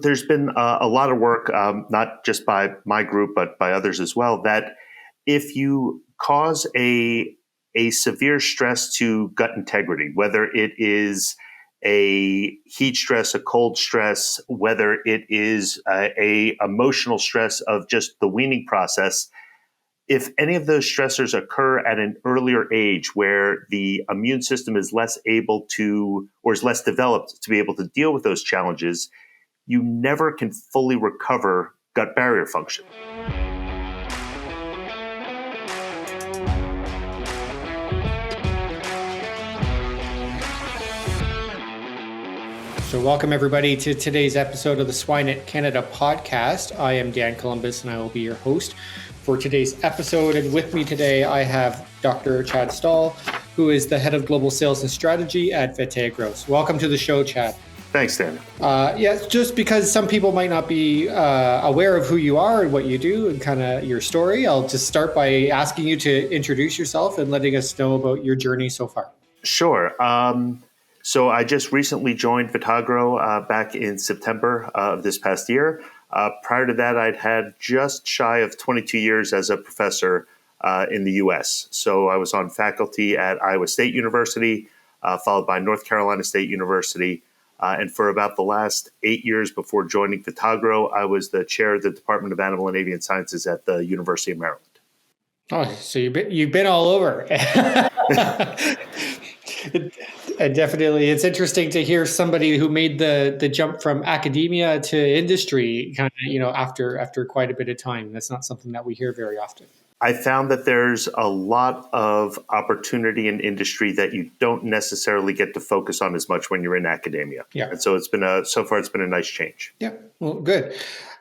There's been a lot of work, not just by my group, but by others as well, that if you cause a severe stress to gut integrity, whether it is a heat stress, a cold stress, whether it is a emotional stress of just the weaning process, if any of those stressors occur at an earlier age where the immune system is less able to, or is less developed to be able to deal with those challenges, you never can fully recover gut barrier function. So welcome everybody to today's episode of the Swine at Canada podcast. I am Dan Columbus and I will be your host for today's episode. And with me today, I have Dr. Chad Stahl, who is the head of global sales and strategy at Vetagro. So welcome to the show, Chad. Thanks, Dan. Just because some people might not be aware of who you are and what you do and kind of your story, I'll just start by asking you to introduce yourself and letting us know about your journey so far. Sure. So I just recently joined Vetagro back in September of this past year. Prior to that, I'd had just shy of 22 years as a professor in the U.S. So I was on faculty at Iowa State University, followed by North Carolina State University. And for about the last 8 years before joining Vetagro, I was the chair of the Department of Animal and Avian Sciences at the University of Maryland. Oh, so you've been all over. And definitely, it's interesting to hear somebody who made the jump from academia to industry, kind of, after quite a bit of time. That's not something that we hear very often. I found that there's a lot of opportunity in industry that you don't necessarily get to focus on as much when you're in academia. Yeah. And so so far it's been a nice change. Yeah. Well, good.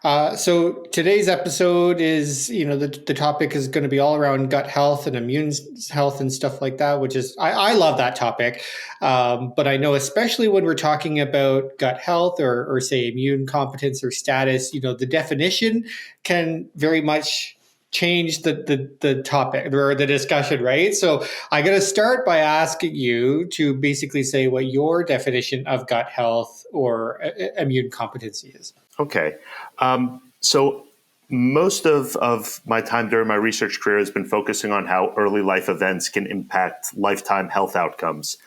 So today's episode is, the topic is going to be all around gut health and immune health and stuff like that, which is, I love that topic. But I know, especially when we're talking about gut health or say immune competence or status, the definition can very much change the topic or the discussion, right? So I got to start by asking you to basically say what your definition of gut health or immune competency is. Okay. So most of my time during my research career has been focusing on how early life events can impact lifetime health outcomes.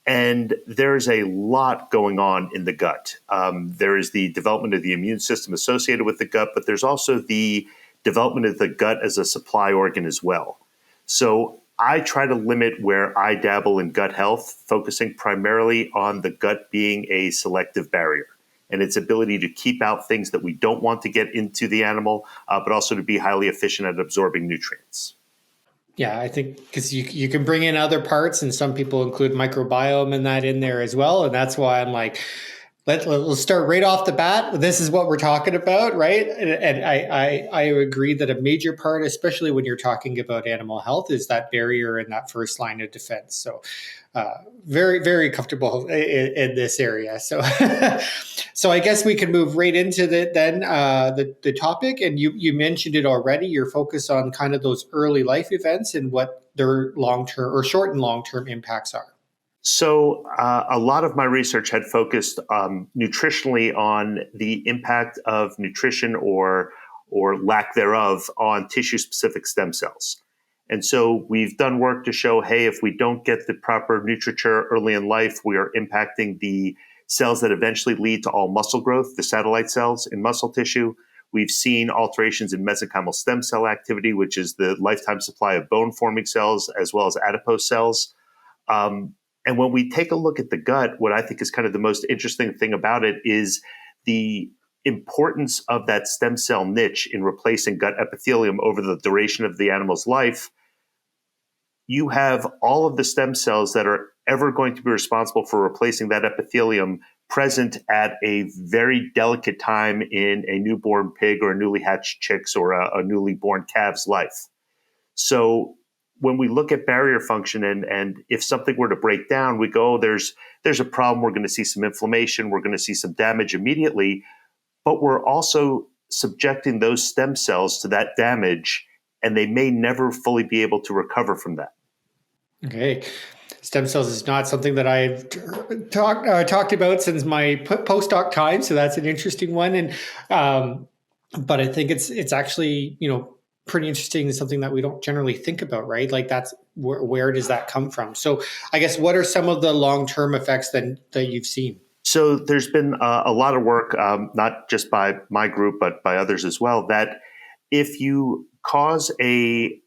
And there's a lot going on in the gut. There is the development of the immune system associated with the gut, but there's also the development of the gut as a supply organ as well. So I try to limit where I dabble in gut health, focusing primarily on the gut being a selective barrier and its ability to keep out things that we don't want to get into the animal, but also to be highly efficient at absorbing nutrients. Yeah, I think because you can bring in other parts, and some people include microbiome and that in there as well. And that's why I'm like, let's start right off the bat. This is what we're talking about, right? And I agree that a major part, especially when you're talking about animal health, is that barrier and that first line of defense. So very, very comfortable in this area. So so I guess we can move right into the topic. And you mentioned it already. You're focused on kind of those early life events and what their long-term or short and long-term impacts are. So a lot of my research had focused nutritionally on the impact of nutrition or lack thereof on tissue-specific stem cells. And so we've done work to show, hey, if we don't get the proper nutriture early in life, we are impacting the cells that eventually lead to all muscle growth, the satellite cells in muscle tissue. We've seen alterations in mesenchymal stem cell activity, which is the lifetime supply of bone-forming cells, as well as adipose cells. And when we take a look at the gut, what I think is kind of the most interesting thing about it is the importance of that stem cell niche in replacing gut epithelium over the duration of the animal's life. You have all of the stem cells that are ever going to be responsible for replacing that epithelium present at a very delicate time in a newborn pig or a newly hatched chick's or a newly born calf's life. So when we look at barrier function and if something were to break down, we go, there's a problem. We're going to see some inflammation. We're going to see some damage immediately, but we're also subjecting those stem cells to that damage, and they may never fully be able to recover from that. Okay. Stem cells is not something that I've talked about since my postdoc time, so that's an interesting one. And but I think it's actually pretty interesting, and something that we don't generally think about, right? Like that's where does that come from? So I guess what are some of the long-term effects that you've seen? So there's been a lot of work, not just by my group, but by others as well, that if you cause a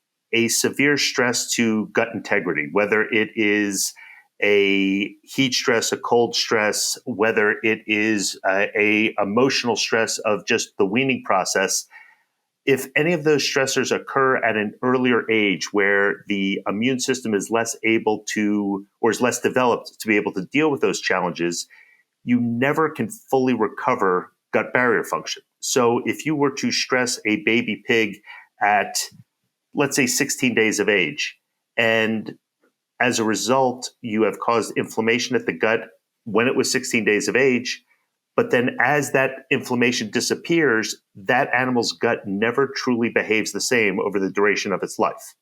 severe stress to gut integrity, whether it is a heat stress, a cold stress, whether it is a emotional stress of just the weaning process, if any of those stressors occur at an earlier age where the immune system is less able to, or is less developed to be able to deal with those challenges, you never can fully recover gut barrier function. So if you were to stress a baby pig at, let's say, 16 days of age, and as a result, you have caused inflammation at the gut when it was 16 days of age, but then as that inflammation disappears, that animal's gut never truly behaves the same over the duration of its life.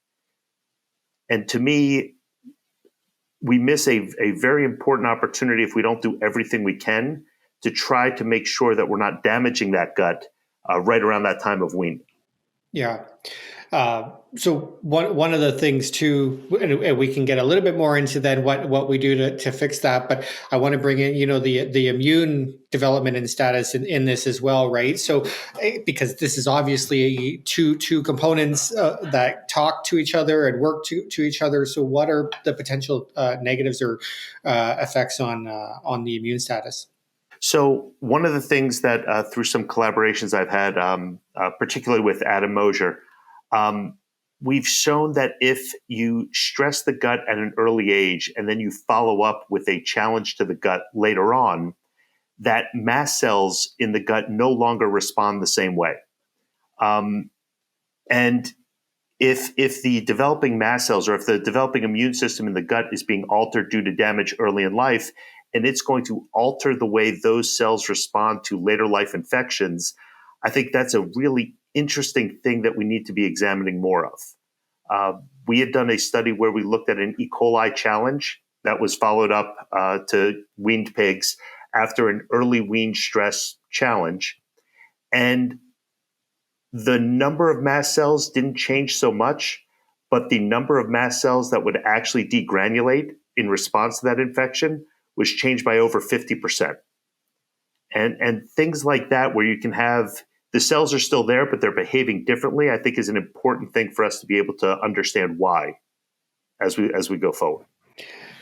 And to me, we miss a very important opportunity if we don't do everything we can to try to make sure that we're not damaging that gut right around that time of weaning. Yeah. So one of the things too, and we can get a little bit more into then what we do to fix that. But I want to bring in, the immune development and status in this as well, right? So because this is obviously two components that talk to each other and work to each other. So what are the potential negatives or effects on the immune status? So one of the things that through some collaborations I've had, particularly with Adam Mosier, we've shown that if you stress the gut at an early age and then you follow up with a challenge to the gut later on, that mast cells in the gut no longer respond the same way. And if the developing mast cells, or if the developing immune system in the gut is being altered due to damage early in life, and it's going to alter the way those cells respond to later life infections, I think that's a really interesting thing that we need to be examining more of. We had done a study where we looked at an E. coli challenge that was followed up to weaned pigs after an early wean stress challenge. And the number of mast cells didn't change so much, but the number of mast cells that would actually degranulate in response to that infection was changed by over 50%. And things like that, where you can have the cells are still there, but they're behaving differently, I think is an important thing for us to be able to understand why as we go forward.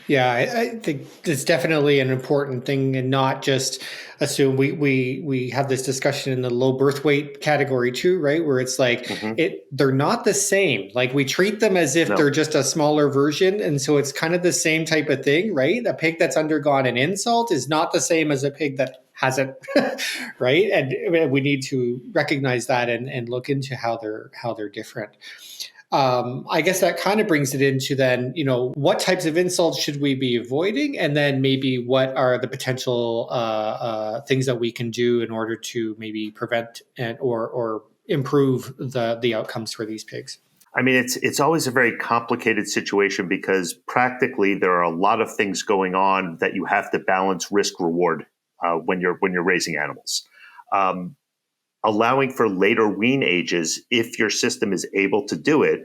Yeah, I think it's definitely an important thing, and not just assume we have this discussion in the low birth weight category too, right? Where it's like they're not the same. Like we treat them as if they're just a smaller version. And so it's kind of the same type of thing, right? A pig that's undergone an insult is not the same as a pig that hasn't, right? And we need to recognize that and look into how they're different. I guess that kind of brings it into then, what types of insults should we be avoiding? And then maybe what are the potential things that we can do in order to maybe prevent or improve the outcomes for these pigs? I mean, it's always a very complicated situation because practically there are a lot of things going on that you have to balance risk reward when you're raising animals. Allowing for later wean ages, if your system is able to do it,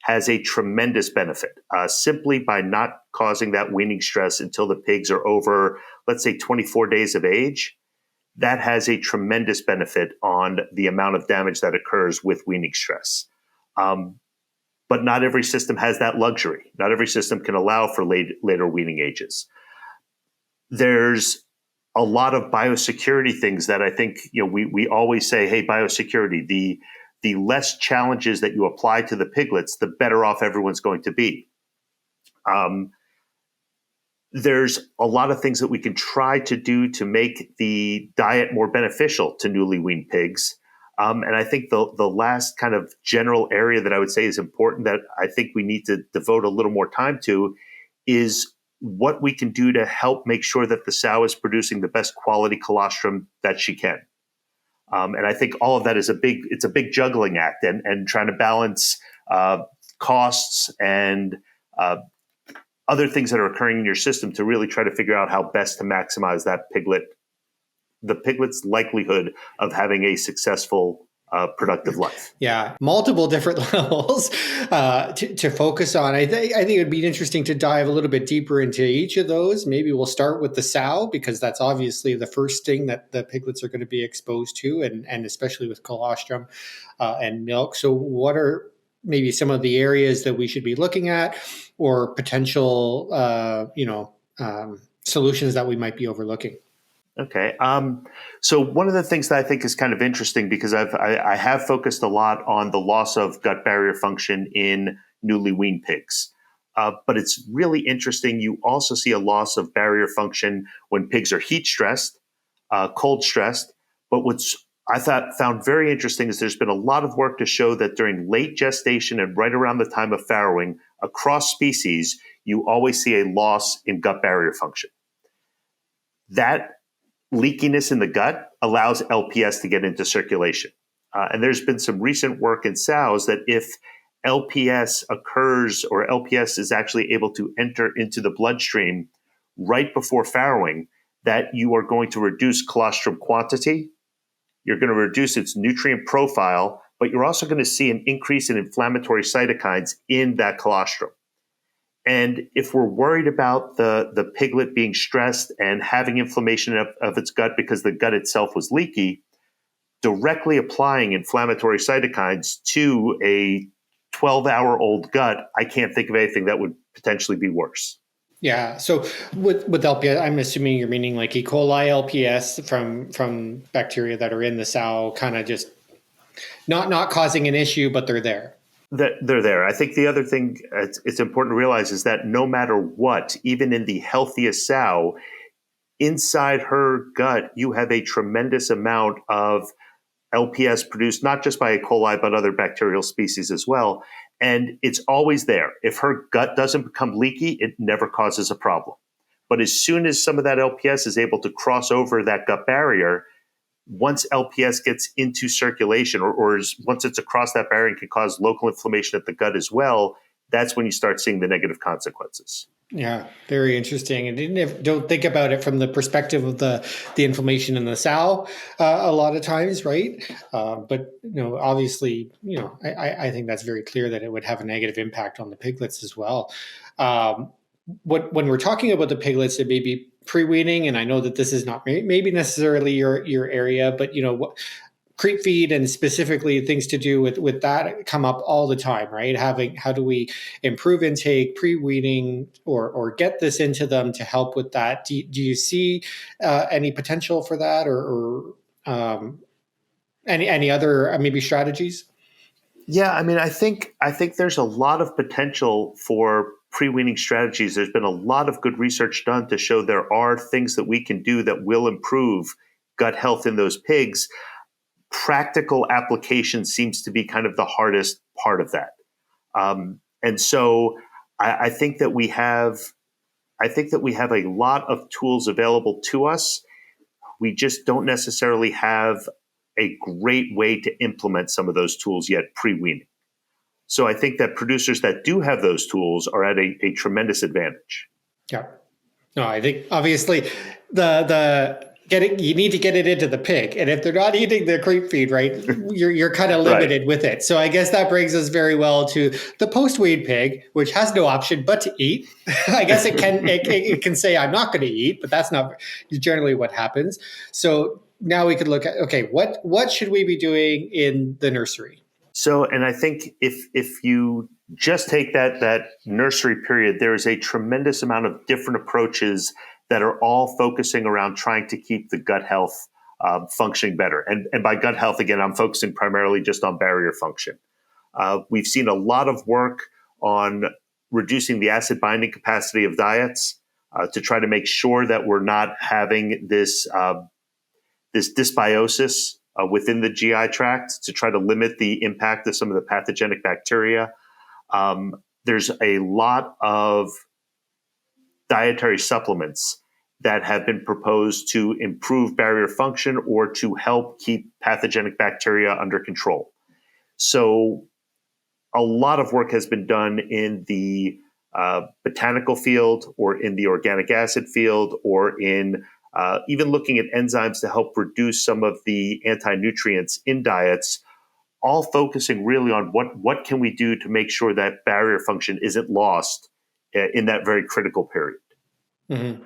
has a tremendous benefit. Simply by not causing that weaning stress until the pigs are over, let's say, 24 days of age, that has a tremendous benefit on the amount of damage that occurs with weaning stress. But not every system has that luxury. Not every system can allow for later weaning ages. There's a lot of biosecurity things that I think, we always say, hey, biosecurity, the less challenges that you apply to the piglets, the better off everyone's going to be. There's a lot of things that we can try to do to make the diet more beneficial to newly weaned pigs. And I think the last kind of general area that I would say is important that I think we need to devote a little more time to is what we can do to help make sure that the sow is producing the best quality colostrum that she can. And I think all of that is a big juggling act and trying to balance costs and other things that are occurring in your system to really try to figure out how best to maximize the piglet's likelihood of having a successful, productive life. Yeah, multiple different levels to focus on. I think it would be interesting to dive a little bit deeper into each of those. Maybe we'll start with the sow, because that's obviously the first thing that the piglets are going to be exposed to, and especially with colostrum and milk. So what are maybe some of the areas that we should be looking at, or potential solutions that we might be overlooking? Okay. So one of the things that I think is kind of interesting, because I have focused a lot on the loss of gut barrier function in newly weaned pigs. But it's really interesting. You also see a loss of barrier function when pigs are heat stressed, cold stressed. But what's found very interesting is there's been a lot of work to show that during late gestation and right around the time of farrowing, across species, you always see a loss in gut barrier function. That leakiness in the gut allows LPS to get into circulation. And there's been some recent work in sows that if LPS occurs, or LPS is actually able to enter into the bloodstream right before farrowing, that you are going to reduce colostrum quantity, you're going to reduce its nutrient profile, but you're also going to see an increase in inflammatory cytokines in that colostrum. And if we're worried about the piglet being stressed and having inflammation of its gut because the gut itself was leaky, directly applying inflammatory cytokines to a 12-hour-old gut, I can't think of anything that would potentially be worse. Yeah. So with LPS, I'm assuming you're meaning like E. coli LPS from bacteria that are in the sow, kind of just not causing an issue, but they're there. That they're there. I think the other thing it's important to realize is that no matter what, even in the healthiest sow, inside her gut, you have a tremendous amount of LPS produced not just by E. coli, but other bacterial species as well. And it's always there. If her gut doesn't become leaky, it never causes a problem. But as soon as some of that LPS is able to cross over that gut barrier, once LPS gets into circulation, or once it's across that barrier and can cause local inflammation at the gut as well, that's when you start seeing the negative consequences. Yeah, very interesting. And don't think about it from the perspective of the inflammation in the sow a lot of times, right? But obviously, I think that's very clear that it would have a negative impact on the piglets as well. When we're talking about the piglets that may be pre-weaning, and I know that this is not maybe necessarily your area, but creep feed and specifically things to do with that come up all the time, right? How do we improve intake pre-weaning or get this into them to help with that? Do you see any potential for that, or any other maybe strategies? Yeah, I mean, I think there's a lot of potential for pre-weaning strategies. There's been a lot of good research done to show there are things that we can do that will improve gut health in those pigs. Practical application seems to be kind of the hardest part of that. And so I think that we have a lot of tools available to us. We just don't necessarily have a great way to implement some of those tools yet pre-weaning. So I think that producers that do have those tools are at a tremendous advantage. Yeah. No, I think obviously you need to get it into the pig. And if they're not eating the creep feed, right, you're kind of limited with it. So I guess that brings us very well to the post-weaned pig, which has no option but to eat. I guess it can say, I'm not going to eat, but that's not generally what happens. So now we could look at, okay, what should we be doing in the nursery? So, and I think if you just take that nursery period, there is a tremendous amount of different approaches that are all focusing around trying to keep the gut health functioning better. And by gut health, again, I'm focusing primarily just on barrier function. We've seen a lot of work on reducing the acid binding capacity of diets to try to make sure that we're not having this dysbiosis within the GI tract, to try to limit the impact of some of the pathogenic bacteria. There's a lot of dietary supplements that have been proposed to improve barrier function or to help keep pathogenic bacteria under control. So a lot of work has been done in the botanical field or in the organic acid field or in even looking at enzymes to help reduce some of the anti-nutrients in diets, all focusing really on what can we do to make sure that barrier function isn't lost in that very critical period. Mm-hmm.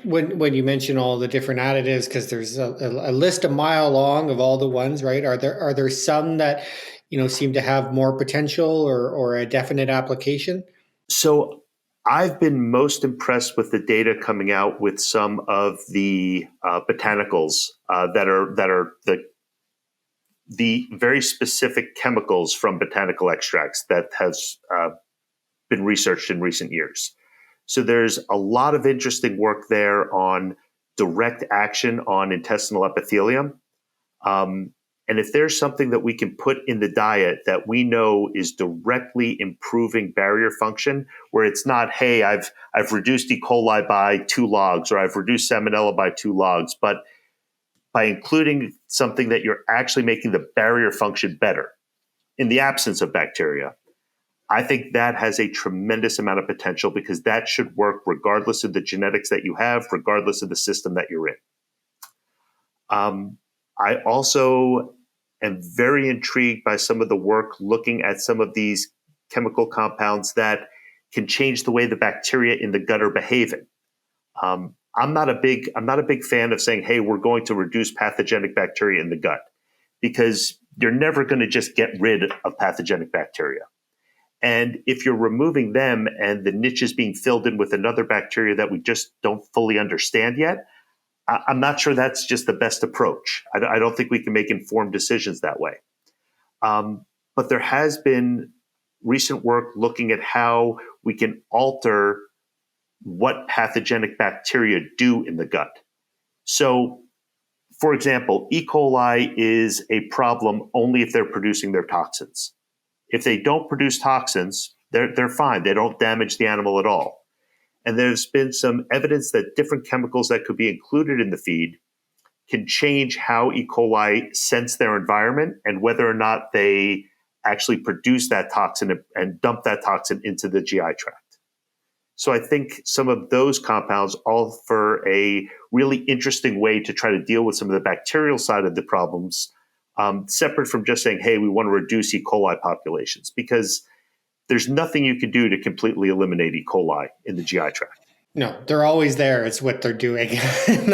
When you mention all the different additives, because there's a list a mile long of all the ones, right? Are there some that seem to have more potential or a definite application? So I've been most impressed with the data coming out with some of the botanicals that are the very specific chemicals from botanical extracts that has been researched in recent years. So there's a lot of interesting work there on direct action on intestinal epithelium. And if there's something that we can put in the diet that we know is directly improving barrier function, where it's not, hey, I've reduced E. coli by 2 logs, or I've reduced Salmonella by 2 logs, but by including something that you're actually making the barrier function better in the absence of bacteria, I think that has a tremendous amount of potential, because that should work regardless of the genetics that you have, regardless of the system that you're in. I also am very intrigued by some of the work looking at some of these chemical compounds that can change the way the bacteria in the gut are behaving. I'm not a big fan of saying, hey, we're going to reduce pathogenic bacteria in the gut, because you're never going to just get rid of pathogenic bacteria. And if you're removing them and the niche is being filled in with another bacteria that we just don't fully understand yet, I'm not sure that's just the best approach. I don't think we can make informed decisions that way. But there has been recent work looking at how we can alter what pathogenic bacteria do in the gut. So, for example, E. coli is a problem only if they're producing their toxins. If they don't produce toxins, they're fine. They don't damage the animal at all. And there's been some evidence that different chemicals that could be included in the feed can change how E. coli sense their environment and whether or not they actually produce that toxin and dump that toxin into the GI tract. So I think some of those compounds offer a really interesting way to try to deal with some of the bacterial side of the problems, separate from just saying, hey, we want to reduce E. coli populations, because there's nothing you can do to completely eliminate E. coli in the GI tract. No, they're always there. It's what they're doing. And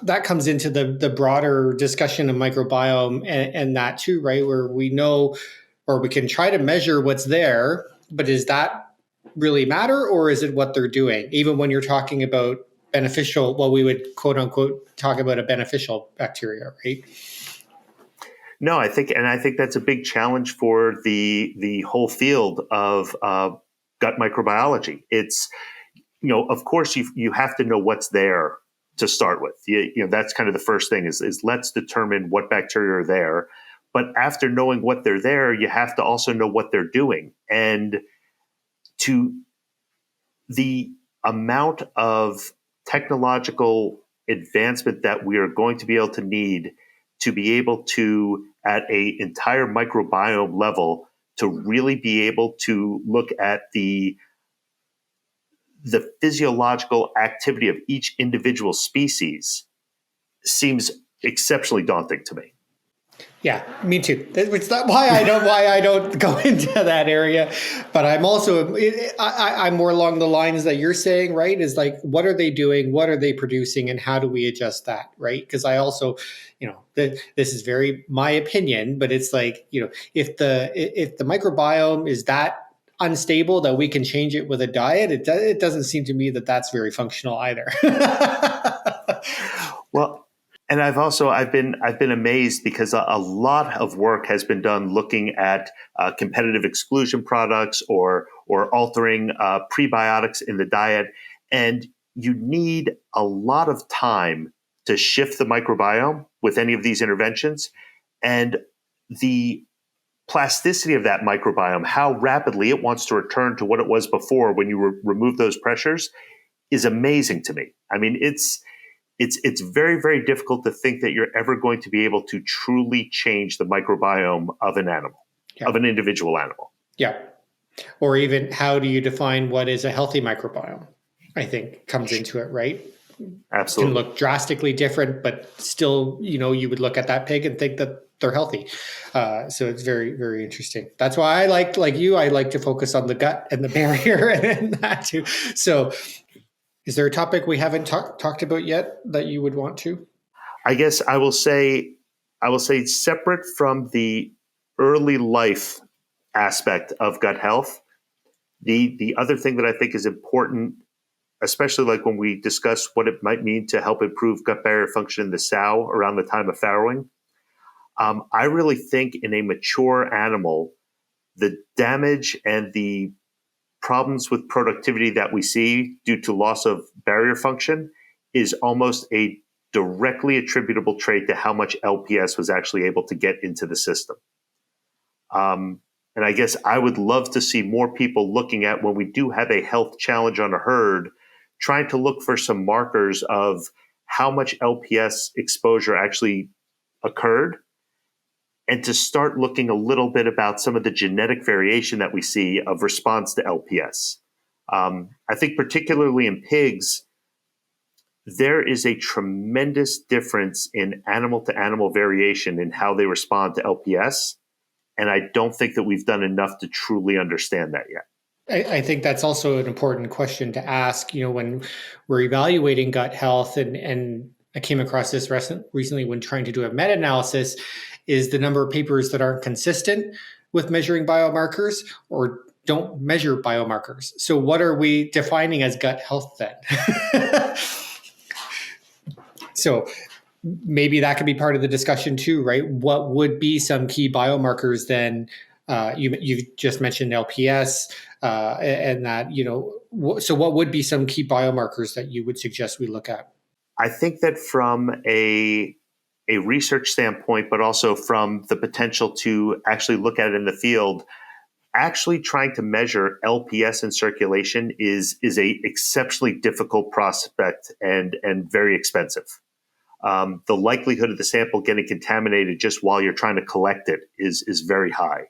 that comes into the broader discussion of microbiome and that too, right? Where we know, or we can try to measure what's there, but does that really matter, or is it what they're doing? Even when you're talking about beneficial, what we would quote unquote talk about a beneficial bacteria, right? No, I think that's a big challenge for the whole field of gut microbiology. It's, of course you have to know what's there to start with. That's kind of the first thing is let's determine what bacteria are there. But after knowing what they're there, you have to also know what they're doing. And to the amount of technological advancement that we are going to be able to need to be able to, at a entire microbiome level, to really be able to look at the physiological activity of each individual species seems exceptionally daunting to me. Yeah, me too. It's not why I don't go into that area, but I'm also I'm more along the lines that you're saying, right? Is like, what are they doing? What are they producing? And how do we adjust that, right? Because I also, this is very my opinion, but it's like, if the microbiome is that unstable that we can change it with a diet, it doesn't seem to me that that's very functional either. Well. And I've been amazed, because a lot of work has been done looking at competitive exclusion products or altering prebiotics in the diet, and you need a lot of time to shift the microbiome with any of these interventions, and the plasticity of that microbiome, how rapidly it wants to return to what it was before when you remove those pressures, is amazing to me. I mean, it's very, very difficult to think that you're ever going to be able to truly change the microbiome of an animal, of an individual animal. Yeah. Or even how do you define what is a healthy microbiome? I think comes into it, right? Absolutely. Can look drastically different, but still, you would look at that pig and think that they're healthy. So it's very, very interesting. That's why I like to focus on the gut and the barrier and that too. So is there a topic we haven't talked about yet that you would want to? I guess I will say separate from the early life aspect of gut health, the other thing that I think is important, especially like when we discuss what it might mean to help improve gut barrier function in the sow around the time of farrowing. I really think in a mature animal, the damage and the problems with productivity that we see due to loss of barrier function is almost a directly attributable trait to how much LPS was actually able to get into the system. And I guess I would love to see more people looking at when we do have a health challenge on a herd, trying to look for some markers of how much LPS exposure actually occurred, and to start looking a little bit about some of the genetic variation that we see of response to LPS. I think particularly in pigs, there is a tremendous difference in animal-to-animal variation in how they respond to LPS, and I don't think that we've done enough to truly understand that yet. I think that's also an important question to ask, when we're evaluating gut health, and I came across this recently when trying to do a meta-analysis, is the number of papers that aren't consistent with measuring biomarkers or don't measure biomarkers. So what are we defining as gut health then? So maybe that could be part of the discussion too, right? What would be some key biomarkers then? You've just mentioned LPS and that, so what would be some key biomarkers that you would suggest we look at? I think that from a research standpoint, but also from the potential to actually look at it in the field, actually trying to measure LPS in circulation is a exceptionally difficult prospect and very expensive. The likelihood of the sample getting contaminated just while you're trying to collect it is very high.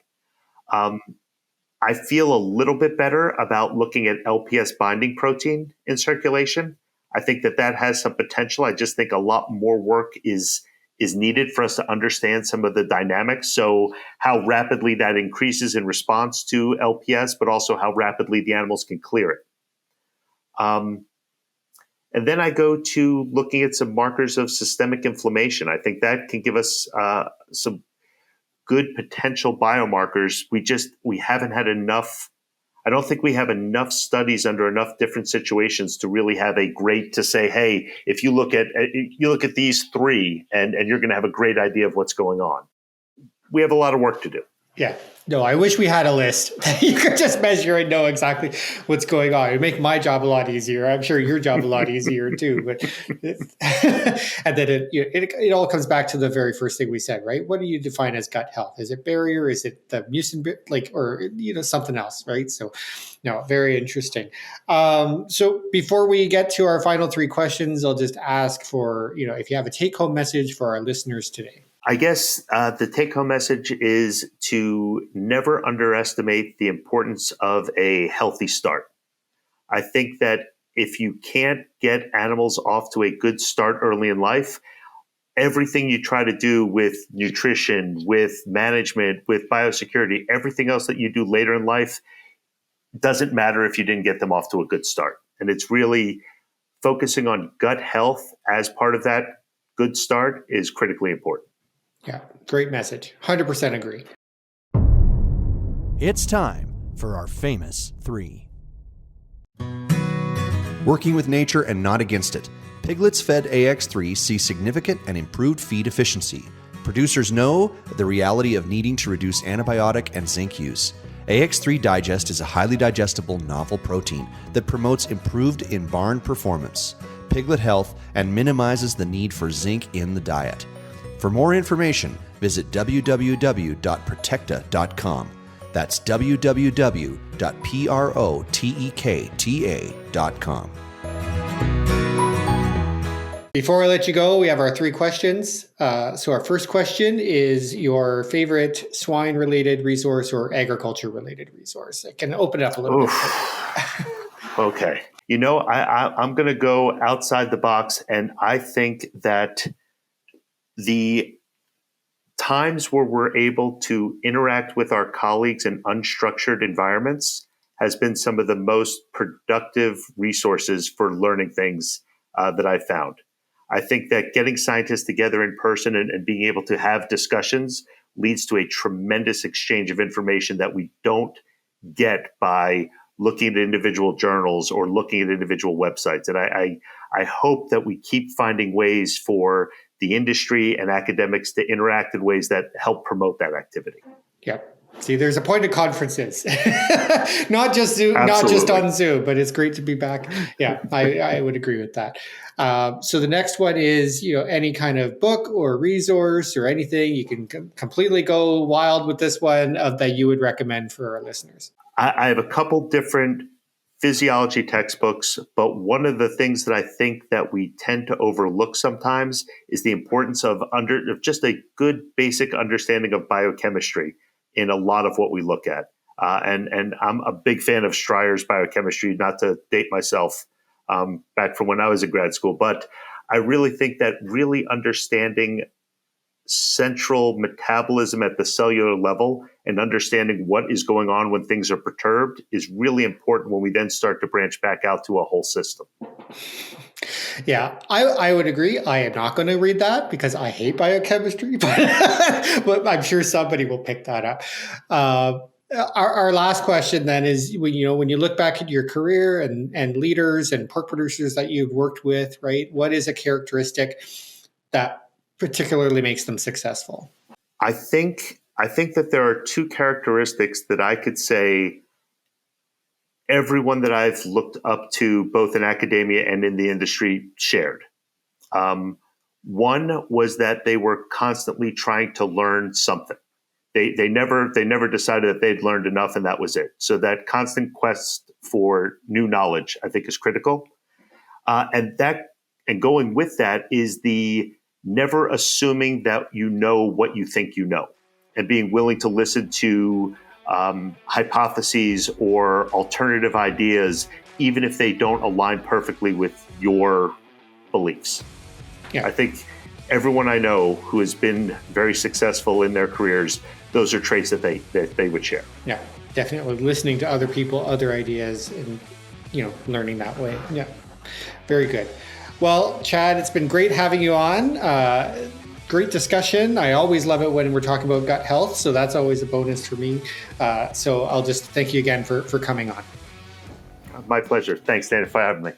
I feel a little bit better about looking at LPS binding protein in circulation. I think that has some potential. I just think a lot more work is needed for us to understand some of the dynamics. So how rapidly that increases in response to LPS, but also how rapidly the animals can clear it. And then I go to looking at some markers of systemic inflammation. I think that can give us some good potential biomarkers. We haven't had enough. I don't think we have enough studies under enough different situations to really have a great to say, hey, if you look at these three and you're going to have a great idea of what's going on. We have a lot of work to do. Yeah. No, I wish we had a list that you could just measure and know exactly what's going on. It'd make my job a lot easier. I'm sure your job a lot easier too. But and then it all comes back to the very first thing we said, right? What do you define as gut health? Is it barrier? Is it the mucin, or something else, right? So, no, very interesting. So before we get to our final three questions, I'll just ask for if you have a take-home message for our listeners today. I guess the take-home message is to never underestimate the importance of a healthy start. I think that if you can't get animals off to a good start early in life, everything you try to do with nutrition, with management, with biosecurity, everything else that you do later in life doesn't matter if you didn't get them off to a good start. And it's really focusing on gut health as part of that good start is critically important. Yeah, great message. 100% agree. It's time for our famous three. Working with nature and not against it, piglets fed AX3 see significant and improved feed efficiency. Producers know the reality of needing to reduce antibiotic and zinc use. AX3 Digest is a highly digestible novel protein that promotes improved in-barn performance, piglet health, and minimizes the need for zinc in the diet. For more information, visit www.protecta.com. That's www.protecta.com. Before I let you go, we have our 3 questions. So our first question is your favorite swine-related resource or agriculture-related resource. I can open it up a little bit. Okay. I'm going to go outside the box, and I think that the times where we're able to interact with our colleagues in unstructured environments has been some of the most productive resources for learning things that I've found. I think that getting scientists together in person and being able to have discussions leads to a tremendous exchange of information that we don't get by looking at individual journals or looking at individual websites. And I hope that we keep finding ways for the industry and academics to interact in ways that help promote that activity. Yep. See, there's a point of conferences, not just Zoom, Absolutely. not just on Zoom, but it's great to be back. Yeah, I would agree with that. So the next one is, any kind of book or resource or anything. You can completely go wild with this one that you would recommend for our listeners. I have a couple different physiology textbooks, but one of the things that I think that we tend to overlook sometimes is the importance of just a good basic understanding of biochemistry in a lot of what we look at. And I'm a big fan of Streyer's biochemistry, not to date myself back from when I was in grad school, but I really think that really understanding central metabolism at the cellular level and understanding what is going on when things are perturbed is really important when we then start to branch back out to a whole system. Yeah, I would agree. I am not going to read that because I hate biochemistry, but I'm sure somebody will pick that up. Our last question then is, when you look back at your career and leaders and pork producers that you've worked with, right? What is a characteristic that particularly makes them successful? I think that there are 2 characteristics that I could say everyone that I've looked up to, both in academia and in the industry, shared. One was that they were constantly trying to learn something. They never decided that they'd learned enough and that was it. So that constant quest for new knowledge, I think, is critical. And going with that is the never assuming that you know what you think you know, and being willing to listen to hypotheses or alternative ideas, even if they don't align perfectly with your beliefs. Yeah. I think everyone I know who has been very successful in their careers, those are traits that they would share. Yeah, definitely listening to other people, other ideas, and learning that way. Yeah, very good. Well, Chad, it's been great having you on. Great discussion. I always love it when we're talking about gut health, so that's always a bonus for me. So I'll just thank you again for coming on. My pleasure. Thanks, Dan, for having me.